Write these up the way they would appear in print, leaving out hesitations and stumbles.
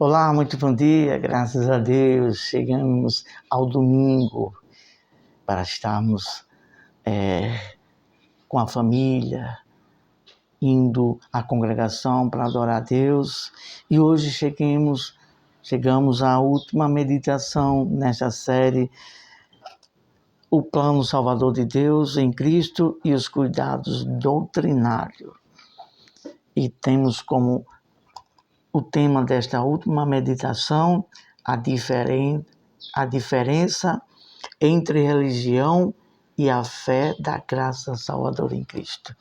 Olá, muito bom dia, graças a Deus. Chegamos ao domingo para estarmos com a família, indo à congregação para adorar a Deus. E hoje chegamos à última meditação nesta série, o plano salvador de Deus em Cristo e os cuidados doutrinários. E temos como o tema desta última meditação a diferença entre religião e a fé da graça salvadora em Cristo.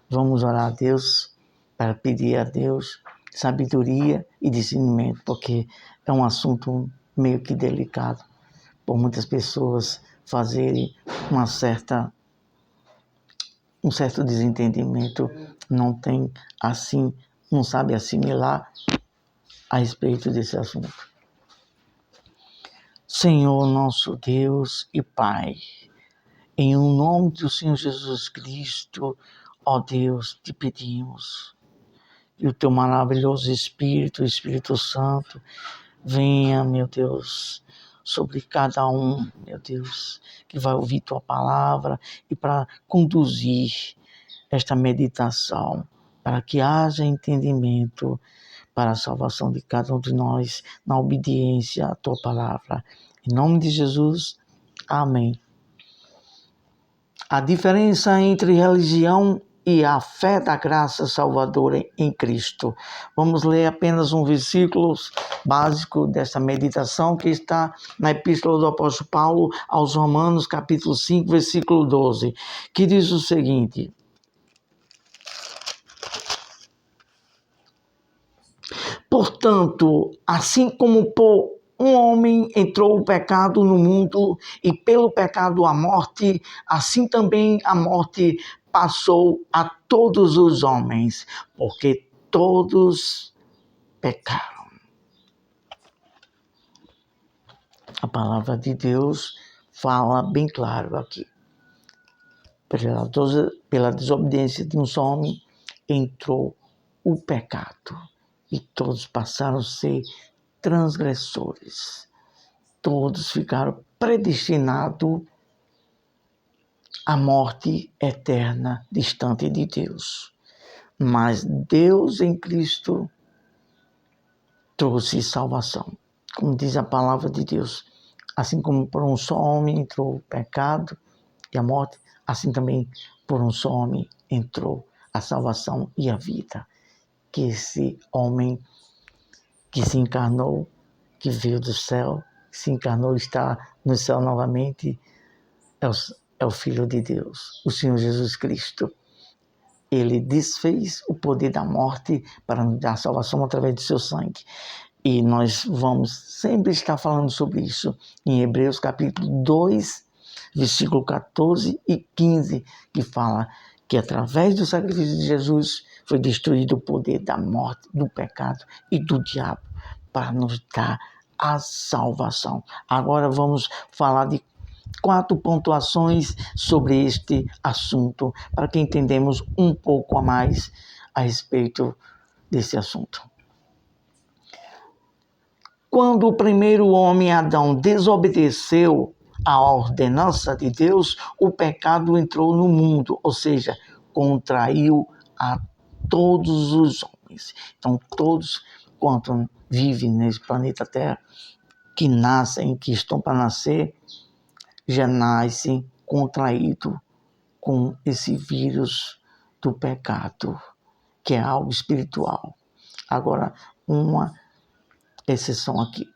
Vamos orar a Deus para pedir a Deus sabedoria e discernimento, porque é um assunto meio que delicado, por muitas pessoas fazerem um certo desentendimento, não sabe assimilar a respeito desse assunto. Senhor, nosso Deus e Pai, em nome do Senhor Jesus Cristo, ó Deus, te pedimos que o teu maravilhoso Espírito, o Espírito Santo, venha, meu Deus, sobre cada um, meu Deus, que vai ouvir tua palavra e para conduzir esta meditação, para que haja entendimento para a salvação de cada um de nós, na obediência à tua palavra. Em nome de Jesus, amém. A diferença entre religião e a fé da graça salvadora em Cristo. Vamos ler apenas um versículo básico dessa meditação que está na Epístola do Apóstolo Paulo aos Romanos, capítulo 5, versículo 12, que diz o seguinte: portanto, assim como por um homem entrou o pecado no mundo e pelo pecado a morte, assim também a morte passou a todos os homens, porque todos pecaram. A palavra de fala bem claro aqui. Pela desobediência de um só homem entrou o pecado. E todos passaram a ser transgressores. Todos ficaram predestinados à morte eterna, distante de Deus. Mas Deus em Cristo trouxe salvação. Como diz a palavra de Deus, assim como por um só homem entrou o pecado e a morte, assim também por um só homem entrou a salvação e a vida. Que esse homem que se encarnou, que veio do céu, se encarnou e está no céu novamente, é o Filho de Deus, o Senhor Jesus Cristo. Ele desfez o poder da morte para nos dar salvação através do seu sangue. E nós vamos sempre estar falando sobre isso em Hebreus capítulo 2, versículo 14 e 15, que fala que através do sacrifício de Jesus foi destruído o poder da morte, do pecado e do diabo para nos dar a salvação. Agora vamos falar de 4 pontuações sobre este assunto, para que entendamos um pouco a mais a respeito desse assunto. Quando o primeiro homem, Adão, desobedeceu à ordenança de Deus, o pecado entrou no mundo, ou seja, contraiu a todos os homens. Então, todos quanto vivem nesse planeta Terra, que nascem, que estão para nascer, já nascem contraídos com esse vírus do pecado, que é algo espiritual. Agora, uma exceção aqui.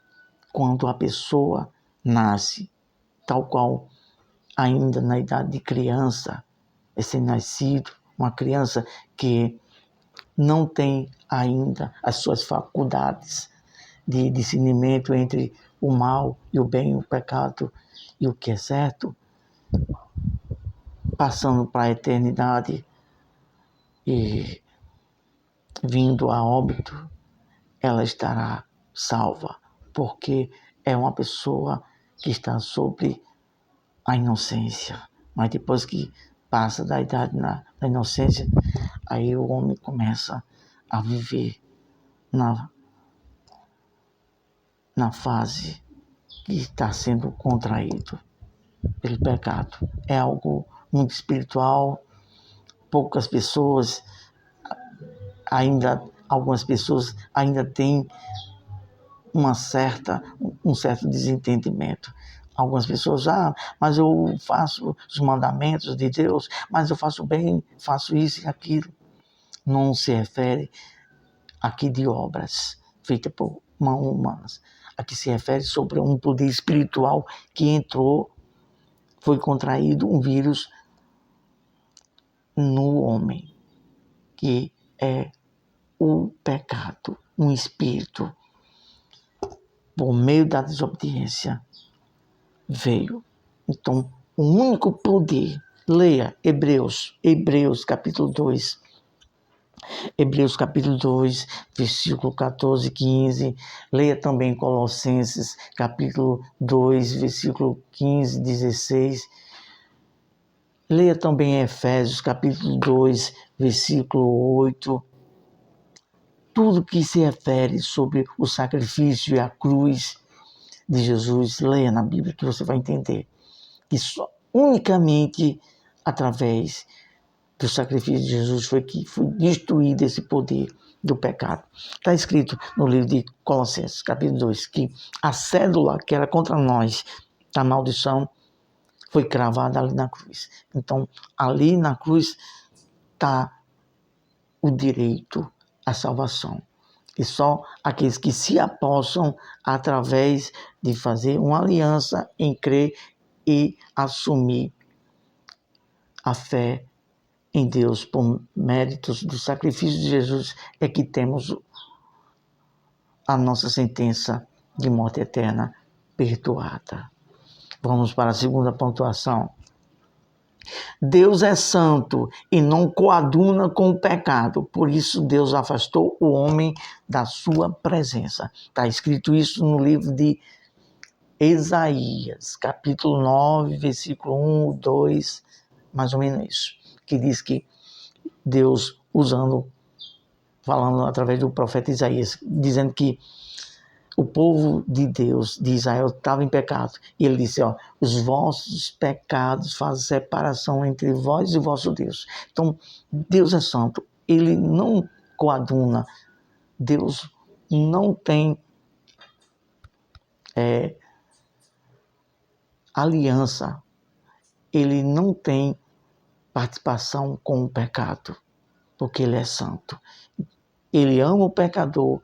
Quando a pessoa nasce, tal qual ainda na idade de criança, recém-nascido, uma criança que não tem ainda as suas faculdades de discernimento entre o mal e o bem, o pecado e o que é certo, passando para a eternidade e vindo a óbito, ela estará salva, porque é uma pessoa que está sobre a inocência. Mas depois que passa da idade da inocência, aí o homem começa a viver na fase que está sendo contraído pelo pecado. É algo muito espiritual. Algumas pessoas ainda têm um certo desentendimento. Algumas pessoas, mas eu faço os mandamentos de Deus, mas eu faço bem, faço isso e aquilo. Não se refere aqui de obras feitas por mãos humanas. Aqui se refere sobre um poder espiritual que entrou, foi contraído um vírus no homem, que é o pecado, um espírito. Por meio da desobediência veio. Então, o único poder, leia Hebreus capítulo 2. Hebreus capítulo 2, versículo 14 e 15. Leia também Colossenses capítulo 2, versículo 15 e 16. Leia também Efésios capítulo 2, versículo 8. Tudo que se refere sobre o sacrifício e a cruz de Jesus, leia na Bíblia que você vai entender que só unicamente através do sacrifício de Jesus foi destruído esse poder do pecado. Está escrito no livro de Colossenses, capítulo 2, que a cédula que era contra nós, da maldição, foi cravada ali na cruz. Então, ali na cruz está o direito à salvação. E só aqueles que se apossam através de fazer uma aliança em crer e assumir a fé em Deus por méritos do sacrifício de Jesus é que temos a nossa sentença de morte eterna perdoada. Vamos para a segunda pontuação. Deus é santo e não coaduna com o pecado. Por isso Deus afastou o homem da sua presença. Está escrito isso no livro de Isaías, capítulo 9, versículo 1, 2, mais ou menos isso. Que diz que Deus falando através do profeta Isaías, dizendo que o povo de Deus, de Israel, estava em pecado. E ele disse, os vossos pecados fazem separação entre vós e o vosso Deus. Então, Deus é santo. Ele não coaduna. Deus não tem aliança. Ele não tem participação com o pecado, porque ele é santo. Ele ama o pecador,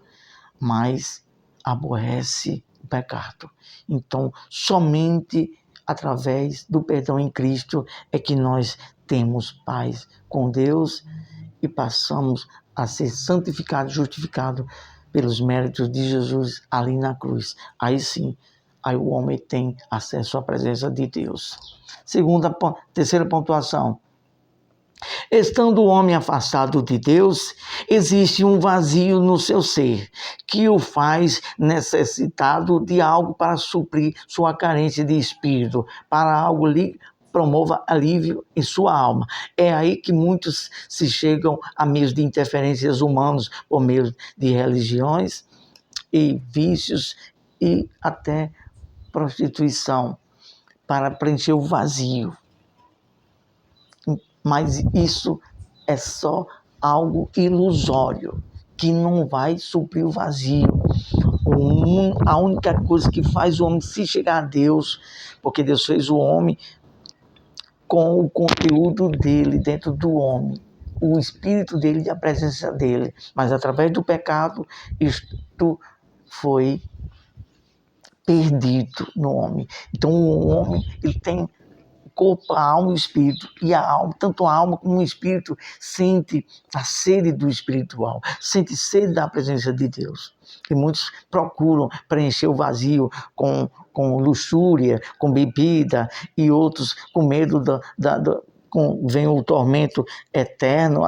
mas aborrece o pecado. Então, somente através do perdão em Cristo é que nós temos paz com Deus e passamos a ser santificados, justificados pelos méritos de Jesus ali na cruz. Aí sim, aí o homem tem acesso à presença de Deus. Terceira pontuação. Estando o homem afastado de Deus, existe um vazio no seu ser, que o faz necessitado de algo para suprir sua carência de espírito, para algo lhe promova alívio em sua alma. É aí que muitos se chegam a meios de interferências humanas, por meio de religiões e vícios e até prostituição, para preencher o vazio. Mas isso é só algo ilusório, que não vai suprir o vazio. A única coisa que faz o homem se chegar a Deus, porque Deus fez o homem com o conteúdo dele dentro do homem, o espírito dele e a presença dele. Mas através do pecado, isto foi perdido no homem. Então o homem ele tem corpo, a alma e o espírito, e a alma, tanto a alma como o espírito, sente a sede do espiritual, sente sede da presença de Deus. E muitos procuram preencher o vazio com luxúria, com bebida, e outros com medo vem o tormento eterno,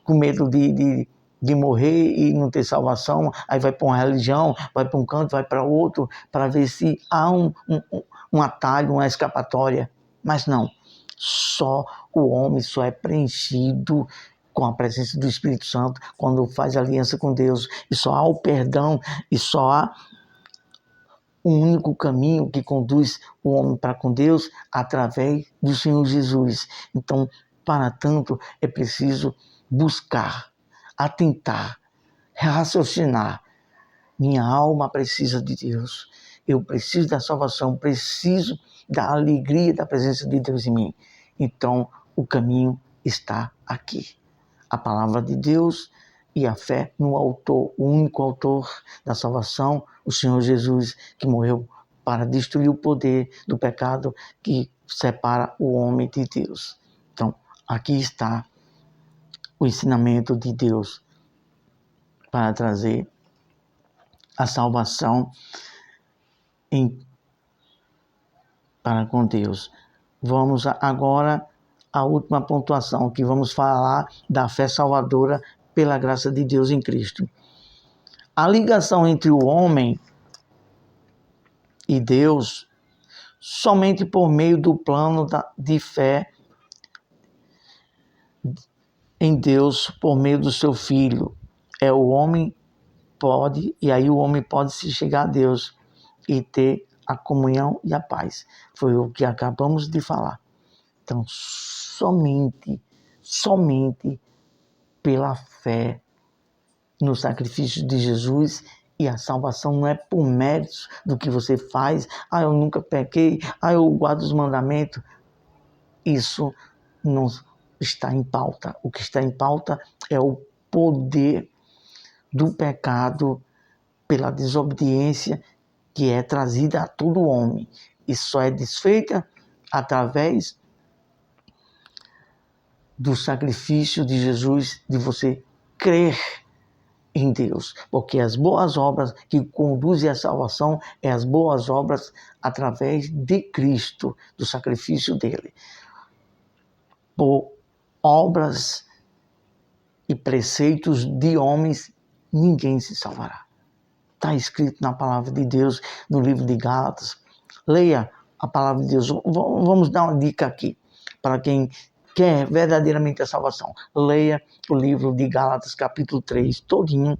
com medo de morrer e não ter salvação, aí vai para uma religião, vai para um canto, vai para outro, para ver se há um atalho, uma escapatória. Mas não, só o homem só é preenchido com a presença do Espírito Santo quando faz aliança com Deus, e só há o perdão, e só há o único caminho que conduz o homem para com Deus através do Senhor Jesus. Então, para tanto, é preciso buscar, atentar, raciocinar. Minha alma precisa de Deus. Eu preciso da salvação, preciso da alegria da presença de Deus em mim. Então, o caminho está aqui. A palavra de Deus e a fé no autor, o único autor da salvação, o Senhor Jesus, que morreu para destruir o poder do pecado que separa o homem de Deus. Então, aqui está o ensinamento de Deus para trazer a salvação para com Deus. Vamos agora à última pontuação, que vamos falar da fé salvadora pela graça de Deus em Cristo. A ligação entre o homem e Deus, somente por meio do plano de fé em Deus, por meio do seu Filho. O homem pode, e aí o homem pode se chegar a Deus e ter a comunhão e a paz. Foi o que acabamos de falar. Então, somente pela fé no sacrifício de Jesus, e a salvação não é por méritos do que você faz. Eu nunca pequei, eu guardo os mandamentos. Isso não está em pauta. O que está em pauta é o poder do pecado pela desobediência que é trazida a todo homem. E só é desfeita através do sacrifício de Jesus, de você crer em Deus. Porque as boas obras que conduzem à salvação é as boas obras através de Cristo, do sacrifício dele. Por obras e preceitos de homens, ninguém se salvará. Está escrito na palavra de Deus, no livro de Gálatas. Leia a palavra de Deus. Vamos dar uma dica aqui para quem quer verdadeiramente a salvação. Leia o livro de Gálatas, capítulo 3, todinho.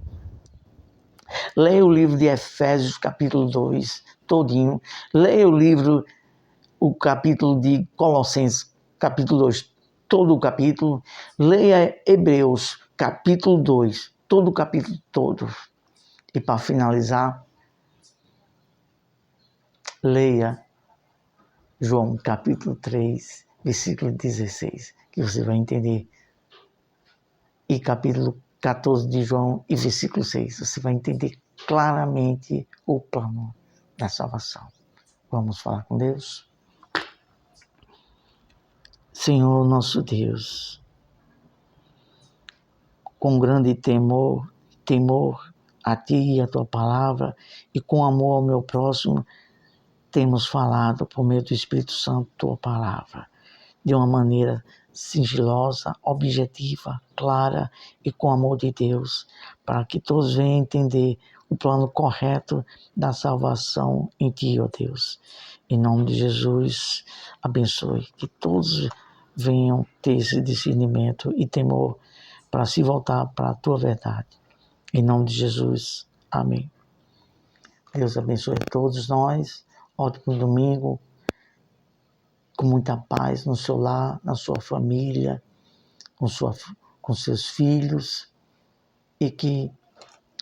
Leia o livro de Efésios, capítulo 2, todinho. Leia o capítulo de Colossenses, capítulo 2, todo o capítulo. Leia Hebreus, capítulo 2, todo o capítulo todo. E para finalizar, leia João capítulo 3, versículo 16, que você vai entender. E capítulo 14 de João e versículo 6, você vai entender claramente o plano da salvação. Vamos falar com Deus? Senhor nosso Deus, com grande temor a Ti e a Tua palavra, e com amor ao meu próximo, temos falado por meio do Espírito Santo Tua palavra, de uma maneira sigilosa, objetiva, clara e com amor de Deus, para que todos venham entender o plano correto da salvação em Ti, ó Deus. Em nome de Jesus, abençoe, que todos venham ter esse discernimento e temor para se voltar para a Tua verdade. Em nome de Jesus. Amém. Deus abençoe a todos nós. Ótimo domingo. Com muita paz no seu lar, na sua família, com seus filhos. E que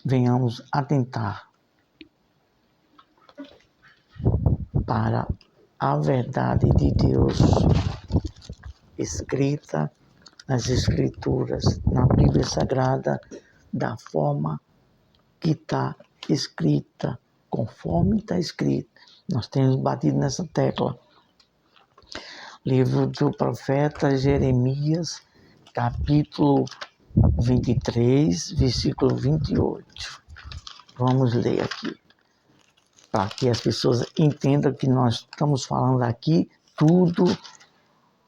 venhamos atentar para a verdade de Deus escrita nas Escrituras, na Bíblia Sagrada, da forma que está escrita, conforme está escrito. Nós temos batido nessa tecla. Livro do profeta Jeremias, capítulo 23, versículo 28. Vamos ler aqui, para que as pessoas entendam que nós estamos falando aqui tudo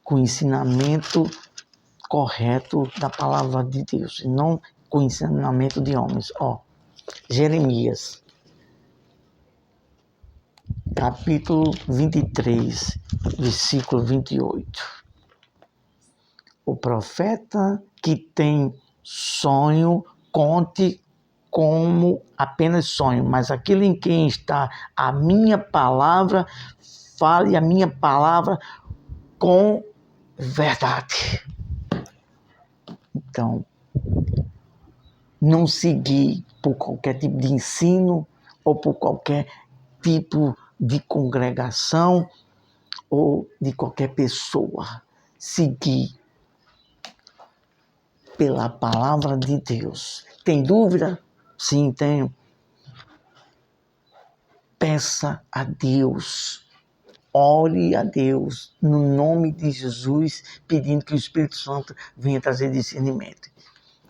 com ensinamento correto da palavra de Deus, e não com ensinamento de homens. Jeremias, capítulo 23, versículo 28. O profeta que tem sonho, conte como apenas sonho, mas aquele em quem está a minha palavra, fale a minha palavra com verdade. Então, não seguir por qualquer tipo de ensino ou por qualquer tipo de congregação ou de qualquer pessoa. Seguir pela palavra de Deus. Tem dúvida? Sim, tenho. Peça a Deus. Ore a Deus no nome de Jesus, pedindo que o Espírito Santo venha trazer discernimento.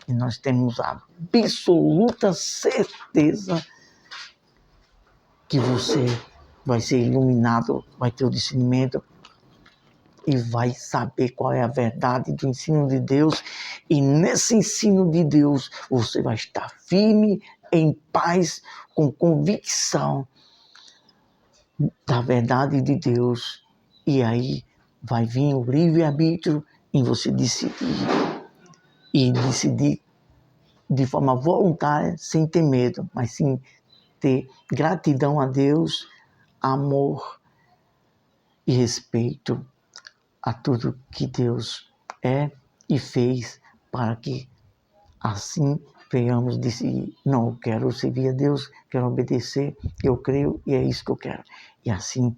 E nós temos a absoluta certeza que você vai ser iluminado, vai ter o discernimento e vai saber qual é a verdade do ensino de Deus. E nesse ensino de Deus, você vai estar firme, em paz, com convicção da verdade de Deus. E aí vai vir o livre-arbítrio em você decidir. E decidir de forma voluntária, sem ter medo, mas sim ter gratidão a Deus, amor e respeito a tudo que Deus é e fez, para que assim venhamos decidir, não, eu quero servir a Deus, quero obedecer, eu creio e é isso que eu quero. E assim,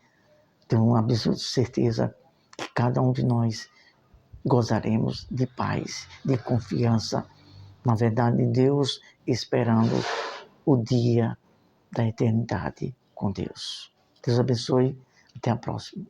tenho uma absoluta certeza que cada um de nós gozaremos de paz, de confiança, na verdade de Deus, esperando o dia da eternidade com Deus. Deus abençoe, até a próxima.